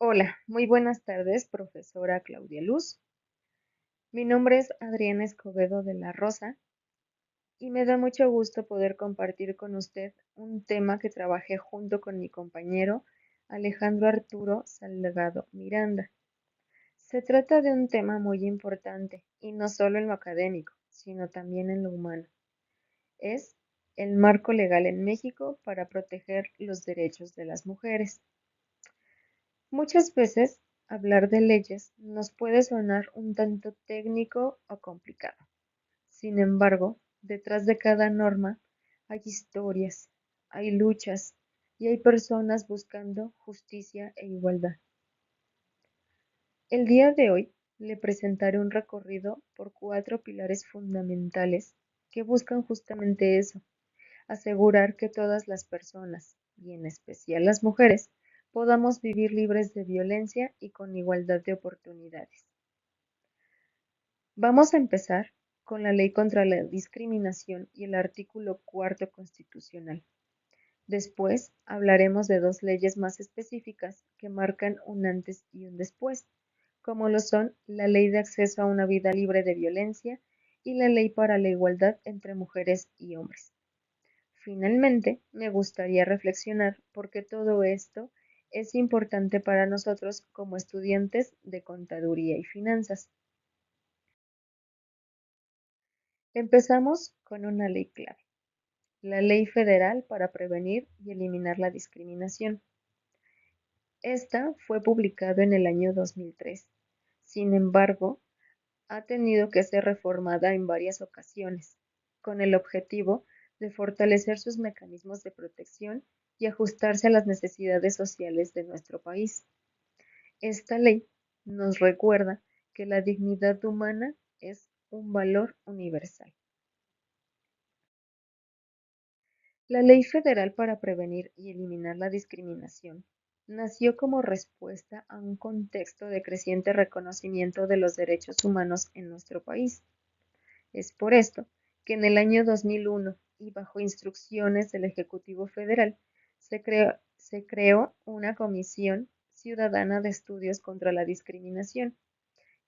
Hola, muy buenas tardes, profesora Claudia Luz. Mi nombre es Adriana Escobedo de la Rosa y me da mucho gusto poder compartir con usted un tema que trabajé junto con mi compañero Alejandro Arturo Salgado Miranda. Se trata de un tema muy importante y no solo en lo académico, sino también en lo humano. Es el marco legal en México para proteger los derechos de las mujeres. Muchas veces hablar de leyes nos puede sonar un tanto técnico o complicado. Sin embargo, detrás de cada norma hay historias, hay luchas y hay personas buscando justicia e igualdad. El día de hoy le presentaré un recorrido por 4 pilares fundamentales que buscan justamente eso, asegurar que todas las personas, y en especial las mujeres, podamos vivir libres de violencia y con igualdad de oportunidades. Vamos a empezar con la Ley contra la Discriminación y el artículo 4 constitucional. Después hablaremos de 2 leyes más específicas que marcan un antes y un después, como lo son la Ley de Acceso a una Vida Libre de Violencia y la Ley para la Igualdad entre Mujeres y Hombres. Finalmente, me gustaría reflexionar por qué todo esto es importante para nosotros como estudiantes de Contaduría y Finanzas. Empezamos con una ley clave, la Ley Federal para Prevenir y Eliminar la Discriminación. Esta fue publicada en el año 2003. Sin embargo, ha tenido que ser reformada en varias ocasiones, con el objetivo de fortalecer sus mecanismos de protección y ajustarse a las necesidades sociales de nuestro país. Esta ley nos recuerda que la dignidad humana es un valor universal. La Ley Federal para Prevenir y Eliminar la Discriminación nació como respuesta a un contexto de creciente reconocimiento de los derechos humanos en nuestro país. Es por esto que en el año 2001 y bajo instrucciones del Ejecutivo Federal se creó una Comisión Ciudadana de Estudios contra la Discriminación,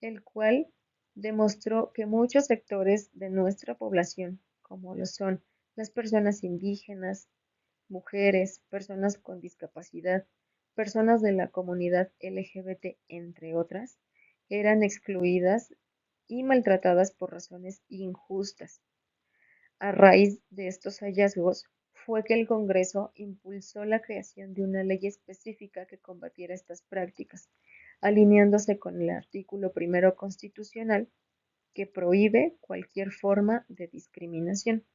el cual demostró que muchos sectores de nuestra población, como lo son las personas indígenas, mujeres, personas con discapacidad, personas de la comunidad LGBT, entre otras, eran excluidas y maltratadas por razones injustas. A raíz de estos hallazgos fue que el Congreso impulsó la creación de una ley específica que combatiera estas prácticas, alineándose con el artículo primero constitucional que prohíbe cualquier forma de discriminación.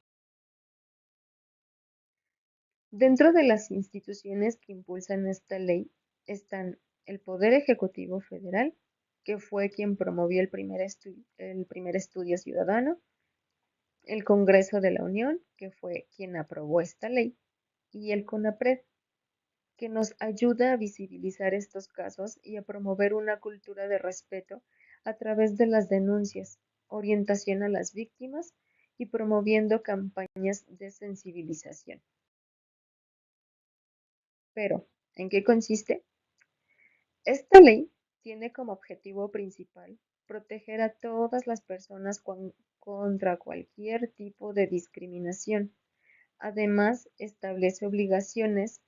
Dentro de las instituciones que impulsan esta ley están el Poder Ejecutivo Federal, que fue quien promovió el primer estudio ciudadano, el Congreso de la Unión, que fue quien aprobó esta ley, y el CONAPRED, que nos ayuda a visibilizar estos casos y a promover una cultura de respeto a través de las denuncias, orientación a las víctimas y promoviendo campañas de sensibilización. Pero, ¿en qué consiste? Esta ley tiene como objetivo principal proteger a todas las personas contra cualquier tipo de discriminación. Además, establece obligaciones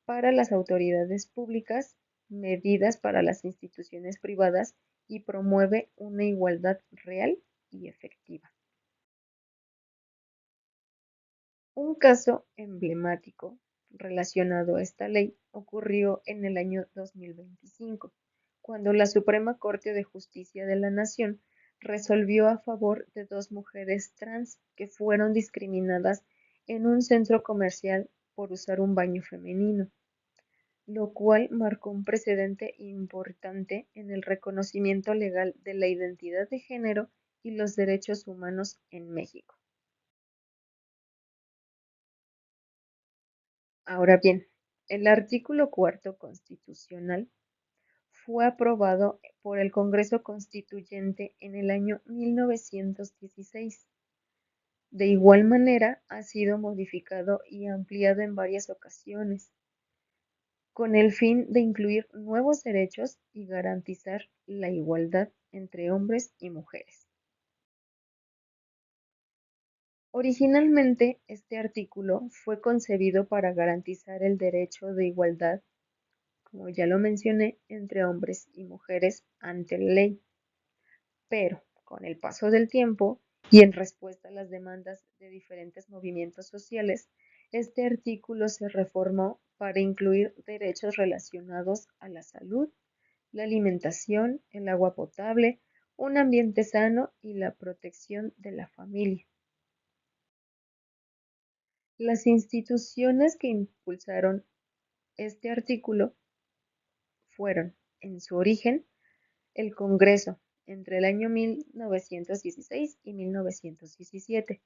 para las autoridades públicas, medidas para las instituciones privadas y promueve una igualdad real y efectiva. Un caso emblemático relacionado a esta ley ocurrió en el año 2025, cuando la Suprema Corte de Justicia de la Nación resolvió a favor de 2 mujeres trans que fueron discriminadas en un centro comercial por usar un baño femenino, lo cual marcó un precedente importante en el reconocimiento legal de la identidad de género y los derechos humanos en México. Ahora bien, el artículo 4 constitucional fue aprobado por el Congreso Constituyente en el año 1916. De igual manera, ha sido modificado y ampliado en varias ocasiones. con el fin de incluir nuevos derechos y garantizar la igualdad entre hombres y mujeres. Originalmente, este artículo fue concebido para garantizar el derecho de igualdad, como ya lo mencioné, entre hombres y mujeres ante la ley, pero con el paso del tiempo y en respuesta a las demandas de diferentes movimientos sociales, este artículo se reformó para incluir derechos relacionados a la salud, la alimentación, el agua potable, un ambiente sano y la protección de la familia. Las instituciones que impulsaron este artículo fueron, en su origen, el Congreso entre el año 1916 y 1917.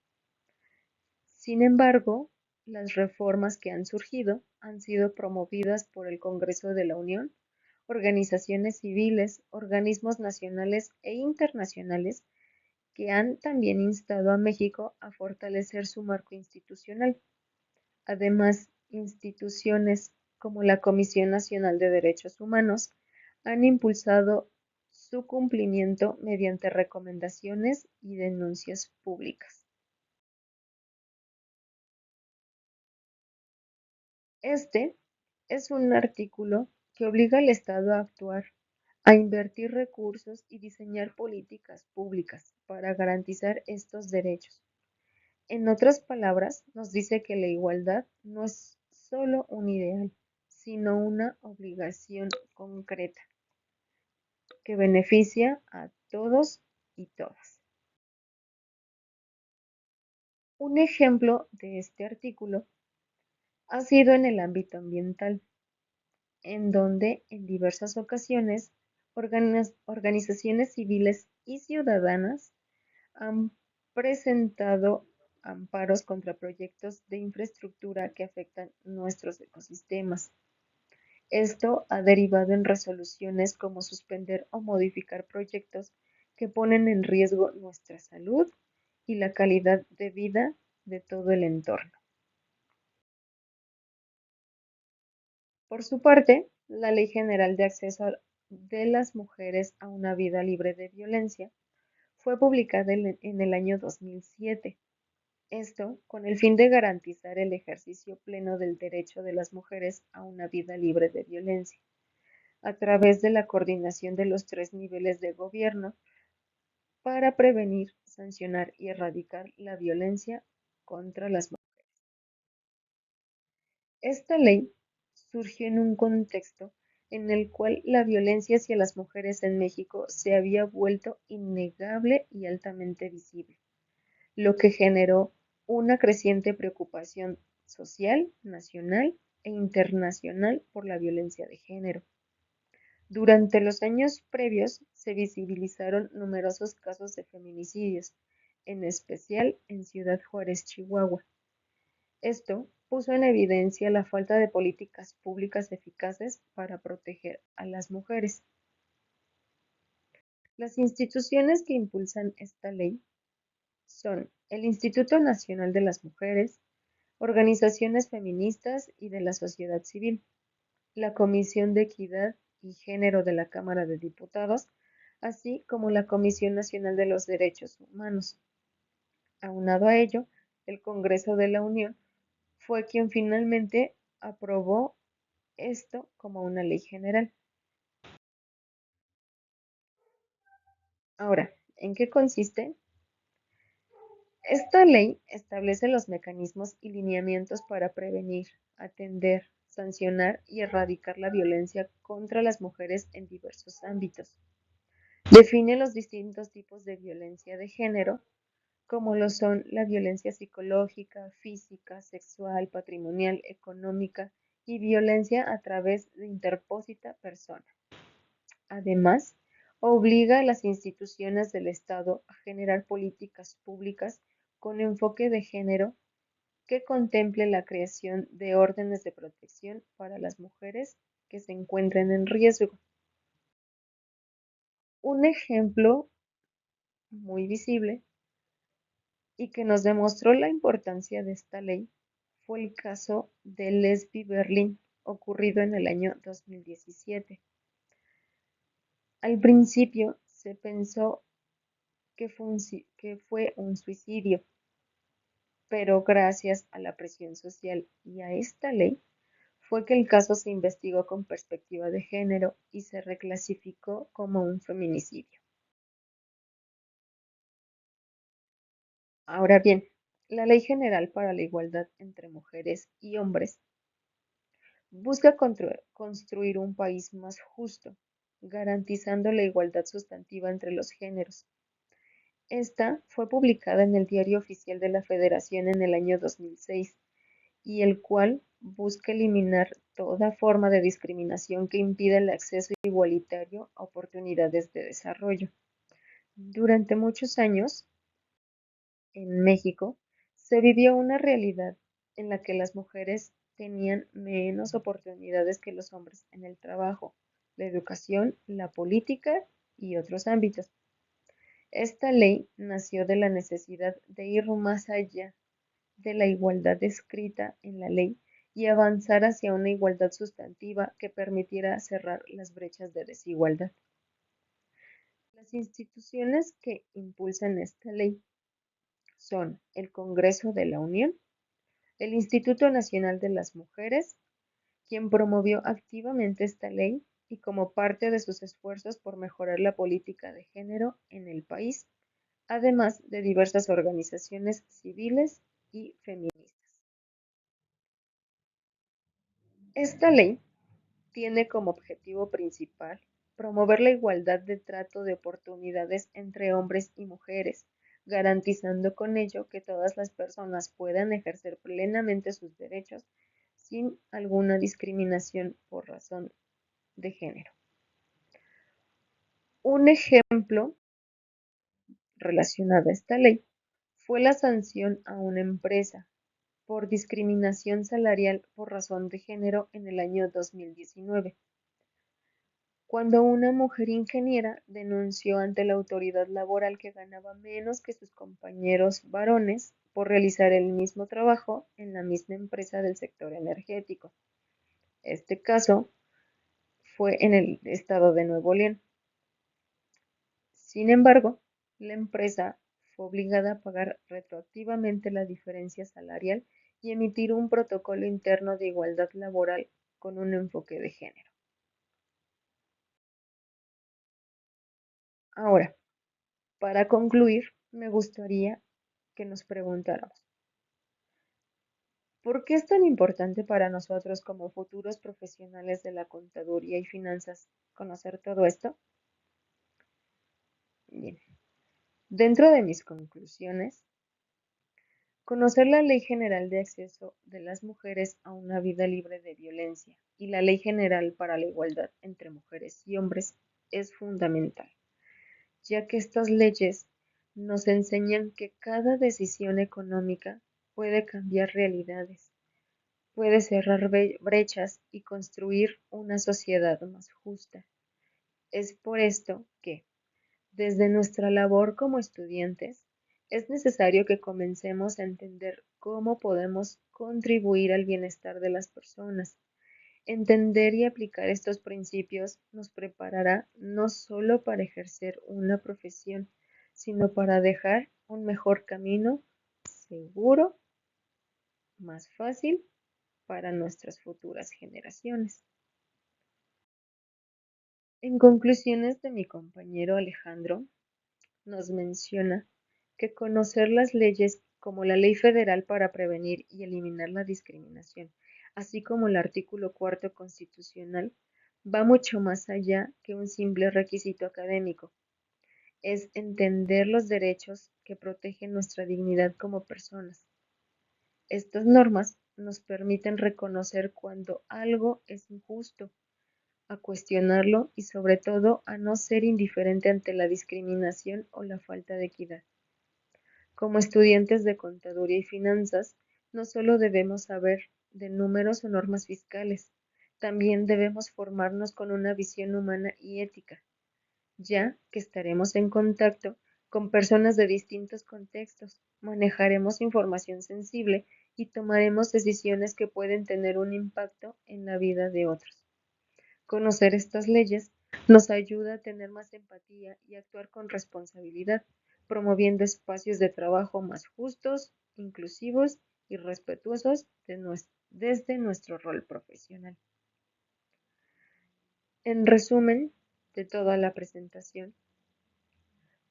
Sin embargo, las reformas que han surgido han sido promovidas por el Congreso de la Unión, organizaciones civiles, organismos nacionales e internacionales que han también instado a México a fortalecer su marco institucional. Además, instituciones como la Comisión Nacional de Derechos Humanos han impulsado su cumplimiento mediante recomendaciones y denuncias públicas. Este es un artículo que obliga al Estado a actuar, a invertir recursos y diseñar políticas públicas para garantizar estos derechos. En otras palabras, nos dice que la igualdad no es solo un ideal, sino una obligación concreta que beneficia a todos y todas. Un ejemplo de este artículo ha sido en el ámbito ambiental, en donde en diversas ocasiones organizaciones civiles y ciudadanas han presentado amparos contra proyectos de infraestructura que afectan nuestros ecosistemas. Esto ha derivado en resoluciones como suspender o modificar proyectos que ponen en riesgo nuestra salud y la calidad de vida de todo el entorno. Por su parte, la Ley General de Acceso de las Mujeres a una Vida Libre de Violencia fue publicada en el año 2007. Esto con el fin de garantizar el ejercicio pleno del derecho de las mujeres a una vida libre de violencia, a través de la coordinación de los tres niveles de gobierno para prevenir, sancionar y erradicar la violencia contra las mujeres. Esta ley surgió en un contexto en el cual la violencia hacia las mujeres en México se había vuelto innegable y altamente visible, lo que generó una creciente preocupación social, nacional e internacional por la violencia de género. Durante los años previos se visibilizaron numerosos casos de feminicidios, en especial en Ciudad Juárez, Chihuahua. Esto puso en evidencia la falta de políticas públicas eficaces para proteger a las mujeres. Las instituciones que impulsan esta ley son el Instituto Nacional de las Mujeres, organizaciones feministas y de la sociedad civil, la Comisión de Equidad y Género de la Cámara de Diputados, así como la Comisión Nacional de los Derechos Humanos. Aunado a ello, el Congreso de la Unión fue quien finalmente aprobó esto como una ley general. Ahora, ¿en qué consiste? Esta ley establece los mecanismos y lineamientos para prevenir, atender, sancionar y erradicar la violencia contra las mujeres en diversos ámbitos. Define los distintos tipos de violencia de género, como lo son la violencia psicológica, física, sexual, patrimonial, económica y violencia a través de interpósita persona. Además, obliga a las instituciones del Estado a generar políticas públicas con enfoque de género que contemple la creación de órdenes de protección para las mujeres que se encuentren en riesgo. Un ejemplo muy visible y que nos demostró la importancia de esta ley fue el caso de Lesbi Berlin ocurrido en el año 2017. Al principio se pensó que fue un suicidio, pero gracias a la presión social y a esta ley fue que el caso se investigó con perspectiva de género y se reclasificó como un feminicidio. Ahora bien, la Ley General para la Igualdad entre Mujeres y Hombres busca construir un país más justo, garantizando la igualdad sustantiva entre los géneros. Esta fue publicada en el Diario Oficial de la Federación en el año 2006 y el cual busca eliminar toda forma de discriminación que impida el acceso igualitario a oportunidades de desarrollo. Durante muchos años, en México, se vivió una realidad en la que las mujeres tenían menos oportunidades que los hombres en el trabajo, la educación, la política y otros ámbitos. Esta ley nació de la necesidad de ir más allá de la igualdad descrita en la ley y avanzar hacia una igualdad sustantiva que permitiera cerrar las brechas de desigualdad. Las instituciones que impulsan esta ley son el Congreso de la Unión, el Instituto Nacional de las Mujeres, quien promovió activamente esta ley y como parte de sus esfuerzos por mejorar la política de género en el país, además de diversas organizaciones civiles y feministas. Esta ley tiene como objetivo principal promover la igualdad de trato de oportunidades entre hombres y mujeres, garantizando con ello que todas las personas puedan ejercer plenamente sus derechos sin alguna discriminación por razón de género. Un ejemplo relacionado a esta ley fue la sanción a una empresa por discriminación salarial por razón de género en el año 2019, cuando una mujer ingeniera denunció ante la autoridad laboral que ganaba menos que sus compañeros varones por realizar el mismo trabajo en la misma empresa del sector energético. Este caso fue en el estado de Nuevo León. Sin embargo, la empresa fue obligada a pagar retroactivamente la diferencia salarial y emitir un protocolo interno de igualdad laboral con un enfoque de género. Ahora, para concluir, me gustaría que nos preguntáramos, ¿por qué es tan importante para nosotros como futuros profesionales de la contaduría y finanzas conocer todo esto? Bien, dentro de mis conclusiones, conocer la Ley General de Acceso de las Mujeres a una Vida Libre de Violencia y la Ley General para la Igualdad entre Mujeres y Hombres es fundamental, ya que estas leyes nos enseñan que cada decisión económica puede cambiar realidades, puede cerrar brechas y construir una sociedad más justa. Es por esto que, desde nuestra labor como estudiantes, es necesario que comencemos a entender cómo podemos contribuir al bienestar de las personas. Entender y aplicar estos principios nos preparará no solo para ejercer una profesión, sino para dejar un mejor camino seguro, más fácil para nuestras futuras generaciones. En conclusiones de mi compañero Alejandro, nos menciona que conocer las leyes como la Ley Federal para prevenir y eliminar la discriminación, así como el artículo cuarto constitucional, va mucho más allá que un simple requisito académico. Es entender los derechos que protegen nuestra dignidad como personas. Estas normas nos permiten reconocer cuando algo es injusto, a cuestionarlo y sobre todo a no ser indiferente ante la discriminación o la falta de equidad. Como estudiantes de contaduría y finanzas, no solo debemos saber de números o normas fiscales, también debemos formarnos con una visión humana y ética, ya que estaremos en contacto con personas de distintos contextos, manejaremos información sensible y tomaremos decisiones que pueden tener un impacto en la vida de otros. Conocer estas leyes nos ayuda a tener más empatía y actuar con responsabilidad, promoviendo espacios de trabajo más justos, inclusivos y respetuosos desde nuestro rol profesional. En resumen de toda la presentación,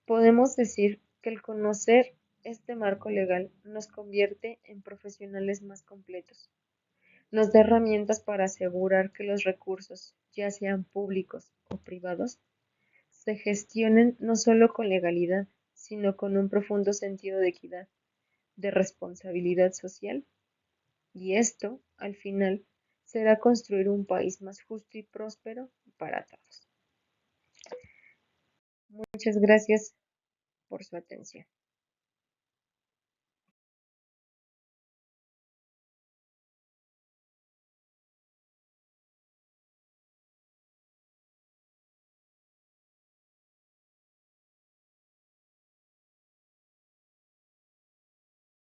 podemos decir que el conocer este marco legal nos convierte en profesionales más completos, nos da herramientas para asegurar que los recursos, ya sean públicos o privados, se gestionen no solo con legalidad, sino con un profundo sentido de equidad, de responsabilidad social, y esto, al final, será construir un país más justo y próspero para todos. Muchas gracias por su atención.